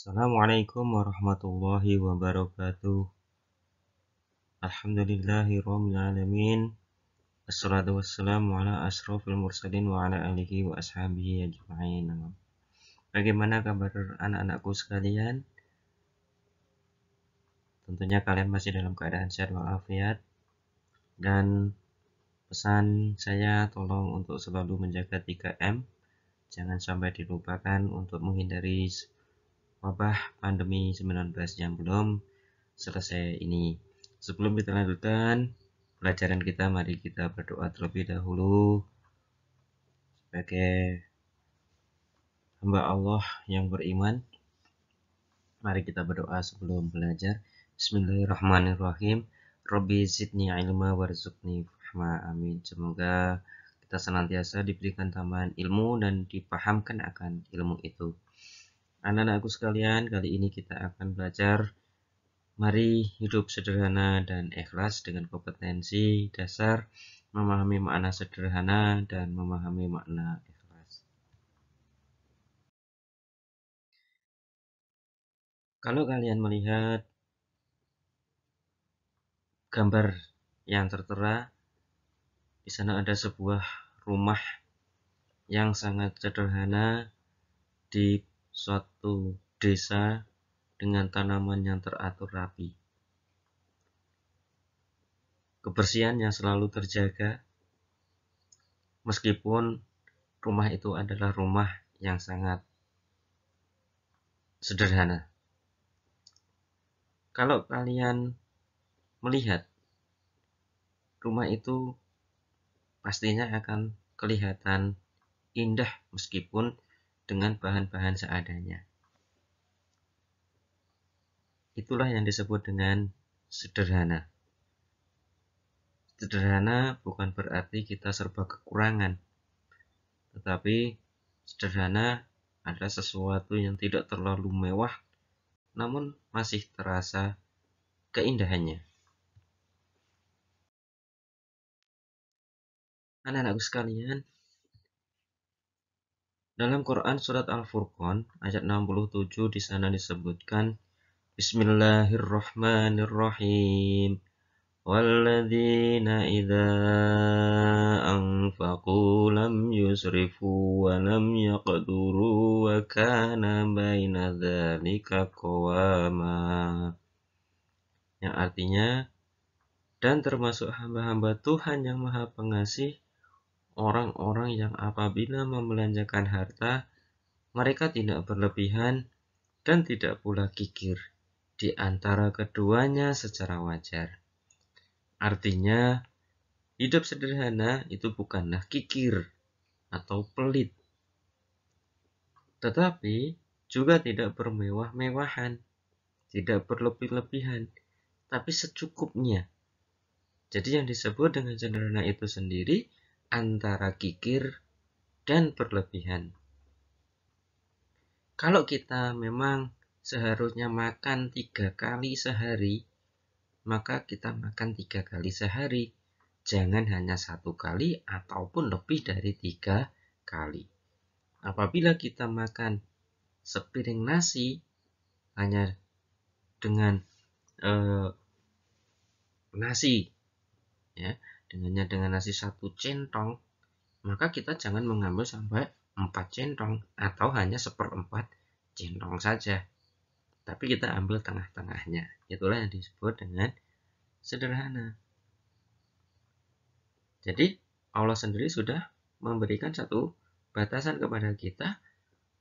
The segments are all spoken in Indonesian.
Assalamualaikum warahmatullahi wabarakatuh. Alhamdulillahirabbil alamin. Assalatu wassalamu ala asrofil mursalin wa ala alihi wa ashabihi ajma'in. Bagaimana kabar anak-anakku sekalian? Tentunya kalian masih dalam keadaan sehat walafiat. Dan pesan saya tolong untuk selalu menjaga 3M. Jangan sampai dilupakan untuk menghindari wabah pandemi 19 yang belum selesai ini. Sebelum kita lanjutkan pelajaran kita, mari kita berdoa terlebih dahulu. Sebagai hamba Allah yang beriman, mari kita berdoa sebelum belajar. Bismillahirrahmanirrahim. Rabbi zidni ilma warzuqni fahma. Amin. Semoga kita senantiasa diberikan tambahan ilmu dan dipahamkan akan ilmu itu. Anak-anakku sekalian, kali ini kita akan belajar mari hidup sederhana dan ikhlas dengan kompetensi dasar memahami makna sederhana dan memahami makna ikhlas. Kalau kalian melihat gambar yang tertera, di sana ada sebuah rumah yang sangat sederhana di suatu desa dengan tanaman yang teratur rapi. Kebersihan yang selalu terjaga, meskipun rumah itu adalah rumah yang sangat sederhana. Kalau kalian melihat rumah itu pastinya akan kelihatan indah meskipun dengan bahan-bahan seadanya. Itulah yang disebut dengan sederhana. Sederhana bukan berarti kita serba kekurangan, tetapi sederhana adalah sesuatu yang tidak terlalu mewah, namun masih terasa keindahannya. Anak-anakku sekalian, dalam Quran surat Al-Furqan ayat 67 di sana disebutkan Bismillahirrahmanirrahim. Walladzina idza anfaqu lam yusrifu wa lam yaqduru wa kana baina dzalika qawama. Yang artinya, dan termasuk hamba-hamba Tuhan yang Maha Pengasih, orang-orang yang apabila membelanjakan harta, mereka tidak berlebihan dan tidak pula kikir di antara keduanya secara wajar. Artinya, hidup sederhana itu bukanlah kikir atau pelit, tetapi juga tidak bermewah-mewahan, tidak berlebih-lebihan, tapi secukupnya. Jadi yang disebut dengan sederhana itu sendiri antara kikir dan berlebihan. Kalau kita memang seharusnya makan 3 kali sehari, maka kita makan 3 kali sehari. Jangan hanya 1 kali ataupun lebih dari 3 kali. Apabila kita makan sepiring nasi hanya dengan nasi, ya, dengan nasi 1 centong, maka kita jangan mengambil sampai 4 centong atau hanya 1/4 centong saja. Tapi kita ambil tengah-tengahnya. Itulah yang disebut dengan sederhana. Jadi Allah sendiri sudah memberikan satu batasan kepada kita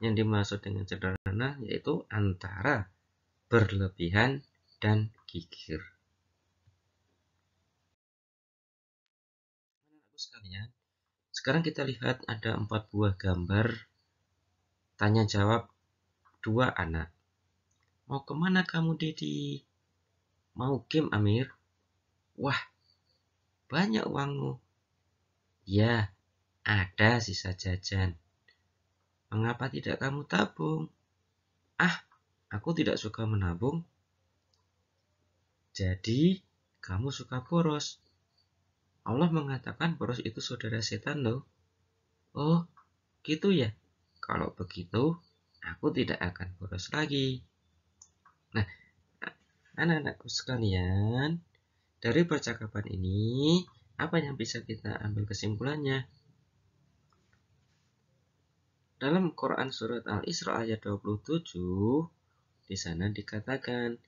yang dimaksud dengan sederhana, yaitu antara berlebihan dan kikir. Anak-anakku sekalian, sekarang kita lihat ada 4 buah gambar tanya jawab 2 anak. Mau kemana kamu, Dedi? Mau game, Amir? Wah, banyak uangmu. Ya, ada sisa jajan. Mengapa tidak kamu tabung? Ah, aku tidak suka menabung. Jadi, kamu suka boros. Allah mengatakan boros itu saudara setan loh. Oh, gitu ya? Kalau begitu, aku tidak akan boros lagi. Nah, anak-anakku sekalian, dari percakapan ini, apa yang bisa kita ambil kesimpulannya? Dalam Quran surat Al-Isra ayat 27, di sana dikatakan,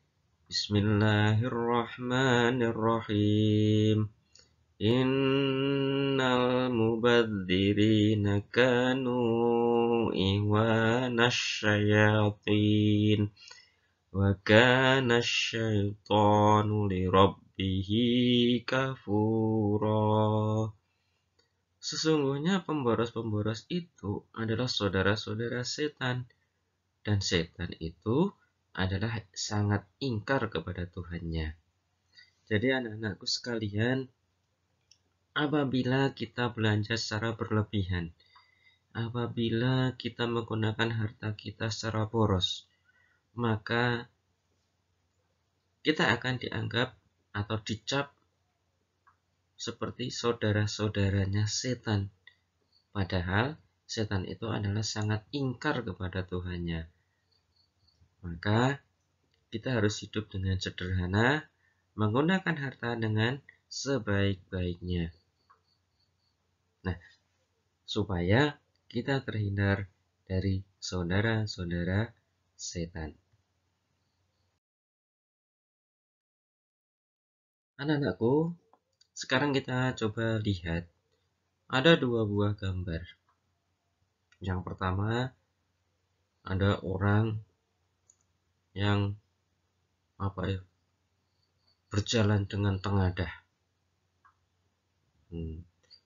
Bismillahirrahmanirrahim. Innal mubadzirina kanu iwanasy syayatin wa kana syaitanu lirabbihi kafura. Sesungguhnya pemboros-pemboros itu adalah saudara-saudara setan, dan setan itu adalah sangat ingkar kepada Tuhannya. Jadi anak-anakku sekalian, apabila kita belanja secara berlebihan, apabila kita menggunakan harta kita secara boros, maka kita akan dianggap atau dicap seperti saudara-saudaranya setan. Padahal setan itu adalah sangat ingkar kepada Tuhannya. Maka kita harus hidup dengan sederhana, menggunakan harta dengan sebaik-baiknya. Nah, supaya kita terhindar dari saudara-saudara setan. Anak-anakku, sekarang kita coba lihat. Ada dua buah gambar. Yang pertama, ada orang yang berjalan dengan tengadah.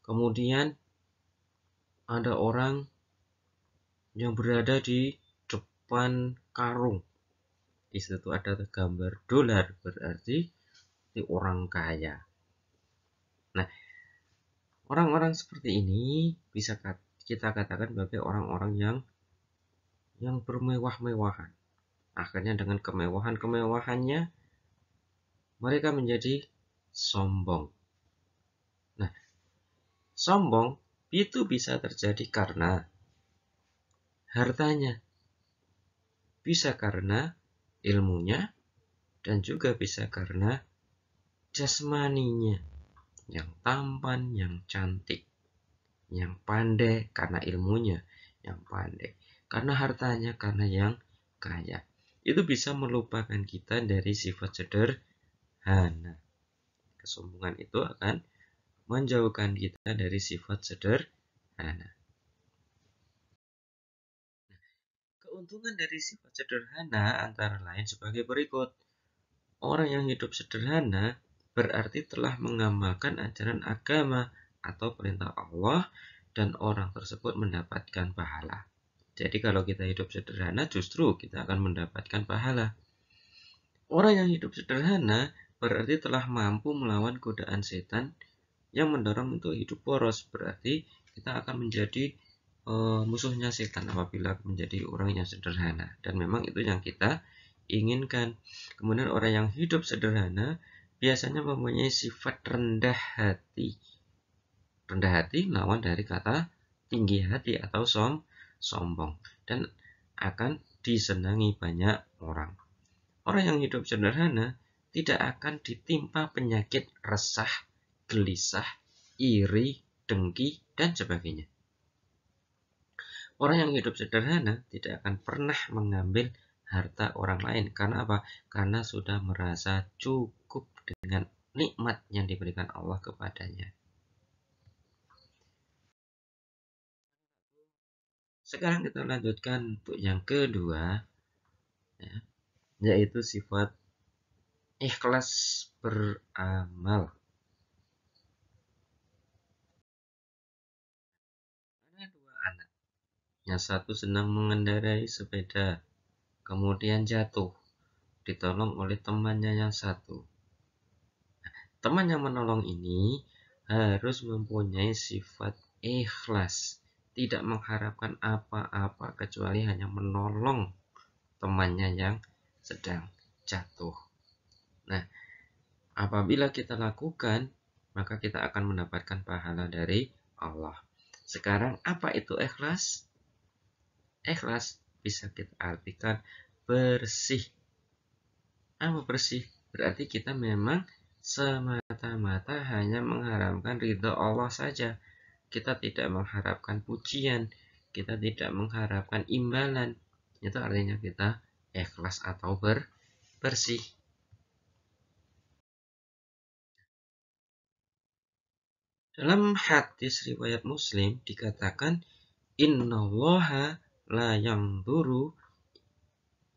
Kemudian ada orang yang berada di depan karung. Di situ ada gambar dolar, berarti di orang kaya. Nah, orang-orang seperti ini bisa kita katakan sebagai orang-orang yang bermewah-mewahan. Akhirnya dengan kemewahan-kemewahannya mereka menjadi sombong. Nah, sombong itu bisa terjadi karena hartanya, bisa karena ilmunya, dan juga bisa karena jasmaninya, yang tampan, yang cantik, yang pandai karena ilmunya, yang pandai karena hartanya, karena yang kaya. Itu bisa melupakan kita dari sifat sederhana. Kesombongan itu akan menjauhkan kita dari sifat sederhana. Keuntungan dari sifat sederhana antara lain sebagai berikut. Orang yang hidup sederhana berarti telah mengamalkan ajaran agama atau perintah Allah, dan orang tersebut mendapatkan pahala. Jadi kalau kita hidup sederhana, justru kita akan mendapatkan pahala. Orang yang hidup sederhana berarti telah mampu melawan godaan setan yang mendorong untuk hidup boros. Berarti kita akan menjadi musuhnya setan apabila menjadi orang yang sederhana. Dan memang itu yang kita inginkan. Kemudian orang yang hidup sederhana biasanya mempunyai sifat rendah hati. Rendah hati lawan dari kata tinggi hati atau sombong, dan akan disenangi banyak orang. Orang yang hidup sederhana tidak akan ditimpa penyakit resah, gelisah, iri, dengki, dan sebagainya. Orang yang hidup sederhana tidak akan pernah mengambil harta orang lain. Karena apa? Karena sudah merasa cukup dengan nikmat yang diberikan Allah kepadanya. Sekarang kita lanjutkan untuk yang kedua, yaitu sifat ikhlas beramal. Ada dua anak. Yang satu sedang mengendarai sepeda, kemudian jatuh, ditolong oleh temannya yang satu. Teman yang menolong ini harus mempunyai sifat ikhlas, tidak mengharapkan apa-apa kecuali hanya menolong temannya yang sedang jatuh. Nah, apabila kita lakukan, maka kita akan mendapatkan pahala dari Allah. Sekarang, apa itu ikhlas? Ikhlas bisa kita artikan bersih, Apa bersih? Berarti kita memang semata-mata hanya mengharapkan ridho Allah saja. Kita tidak mengharapkan pujian, kita tidak mengharapkan imbalan. Itu artinya kita ikhlas atau bersih. Dalam hadis riwayat Muslim dikatakan, innallaha la yanzuru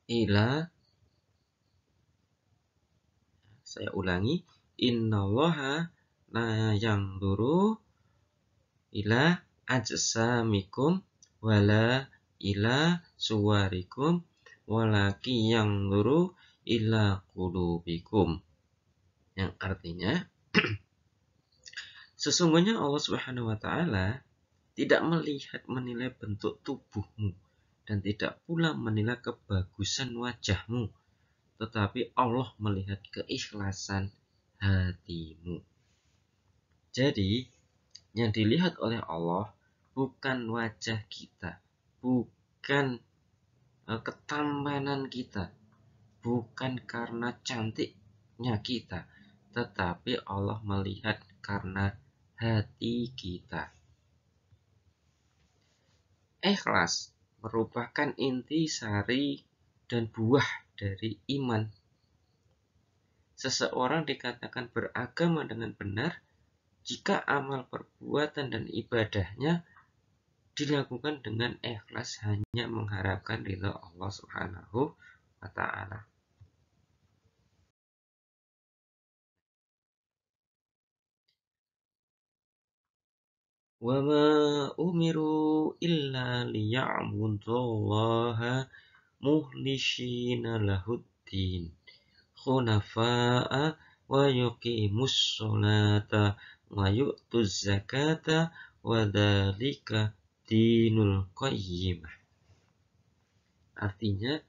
ila, saya ulangi, innallaha la yanzuru ila ajsamikum wala ila suwarikum walaki yanzuru ila qulubikum. Yang artinya sesungguhnya Allah Subhanahu wa taala tidak melihat menilai bentuk tubuhmu dan tidak pula menilai kebagusan wajahmu, tetapi Allah melihat keikhlasan hatimu. Jadi yang dilihat oleh Allah bukan wajah kita, bukan ketampanan kita, bukan karena cantiknya kita, tetapi Allah melihat karena hati kita. Ikhlas merupakan inti sari dan buah dari iman. Seseorang dikatakan beragama dengan benar jika amal perbuatan dan ibadahnya dilakukan dengan ikhlas hanya mengharapkan ridha Allah Subhanahu wa taala. Wa ma umiru illa liya'budullaha muhlishina lahuddin khunafa'a wa yuqimus sholata wa yu'tuz zakata wa dzalika dinul qayyimah. Artinya,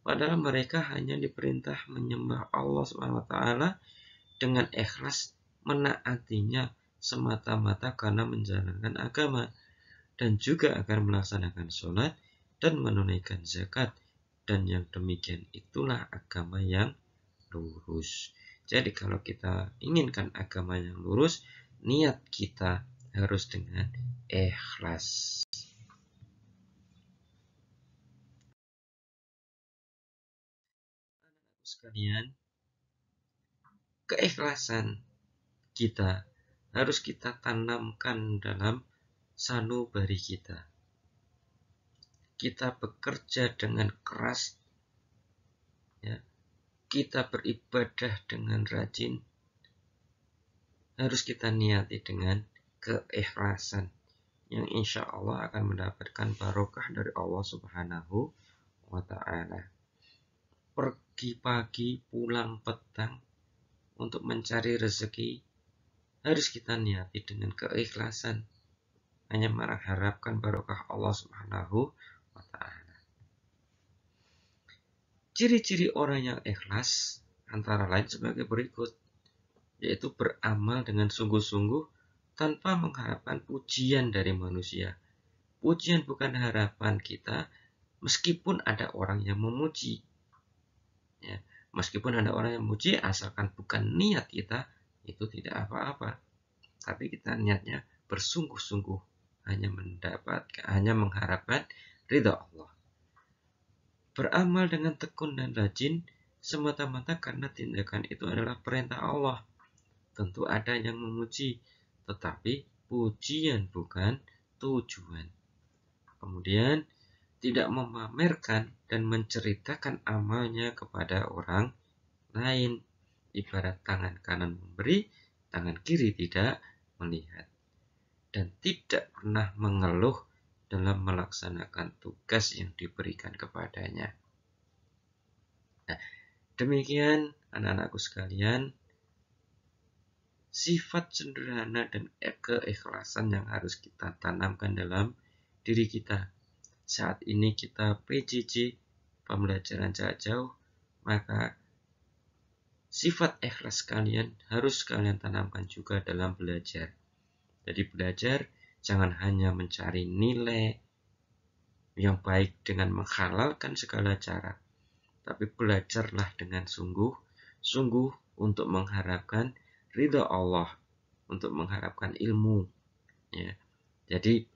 padahal mereka hanya diperintah menyembah Allah SWT dengan ikhlas, menaatinya semata-mata karena menjalankan agama, dan juga akan melaksanakan sholat dan menunaikan zakat, dan yang demikian itulah agama yang lurus. Jadi kalau kita inginkan agama yang lurus, niat kita harus dengan ikhlas. Sekalian, keikhlasan kita harus kita tanamkan dalam sanubari kita. Kita bekerja dengan keras, ya. Kita beribadah dengan rajin, harus kita niati dengan keikhlasan yang insya Allah akan mendapatkan barokah dari Allah Subhanahu wa ta'ala. Pergi pagi, pulang petang untuk mencari rezeki harus kita niati dengan keikhlasan, hanya mengharapkan barokah Allah Subhanahu wa ta'ala. Ciri-ciri orang yang ikhlas antara lain sebagai berikut, yaitu beramal dengan sungguh-sungguh tanpa mengharapkan pujian dari manusia. Pujian bukan harapan kita, meskipun ada orang yang memuji. Ya, meskipun ada orang yang memuji, asalkan bukan niat kita, itu tidak apa-apa. Tapi kita niatnya bersungguh-sungguh, hanya mengharapkan ridha Allah. Beramal dengan tekun dan rajin semata-mata karena tindakan itu adalah perintah Allah. Tentu ada yang memuji, tetapi pujian bukan tujuan. Kemudian tidak memamerkan dan menceritakan amalnya kepada orang lain. Ibarat tangan kanan memberi, tangan kiri tidak melihat. Dan tidak pernah mengeluh dalam melaksanakan tugas yang diberikan kepadanya. Nah, demikian anak-anakku sekalian, sifat sederhana dan keikhlasan yang harus kita tanamkan dalam diri kita. Saat ini kita PJJ, pembelajaran jarak jauh, maka sifat ikhlas kalian harus kalian tanamkan juga dalam belajar. Jadi belajar jangan hanya mencari nilai yang baik dengan menghalalkan segala cara, tapi belajarlah dengan sungguh untuk mengharapkan ridha Allah, untuk mengharapkan ilmu, ya. Jadi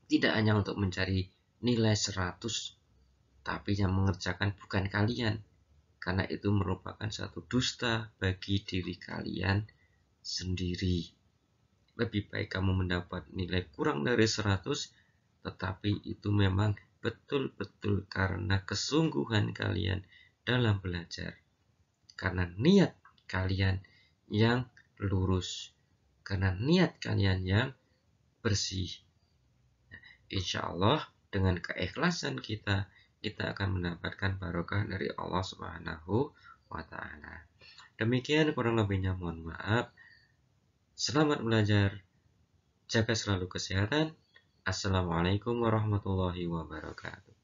tidak hanya untuk mencari nilai 100, tapi yang mengerjakan bukan kalian, karena itu merupakan satu dusta bagi diri kalian sendiri. Lebih baik kamu mendapat nilai kurang dari 100, tetapi itu memang betul-betul karena kesungguhan kalian dalam belajar, karena niat kalian yang lurus, karena niat kalian yang bersih. Insya Allah dengan keikhlasan kita akan mendapatkan barokah dari Allah Subhanahu wa Ta'ala. Demikian kurang lebihnya, mohon maaf. Selamat belajar, jaga selalu kesehatan. Assalamualaikum warahmatullahi wabarakatuh.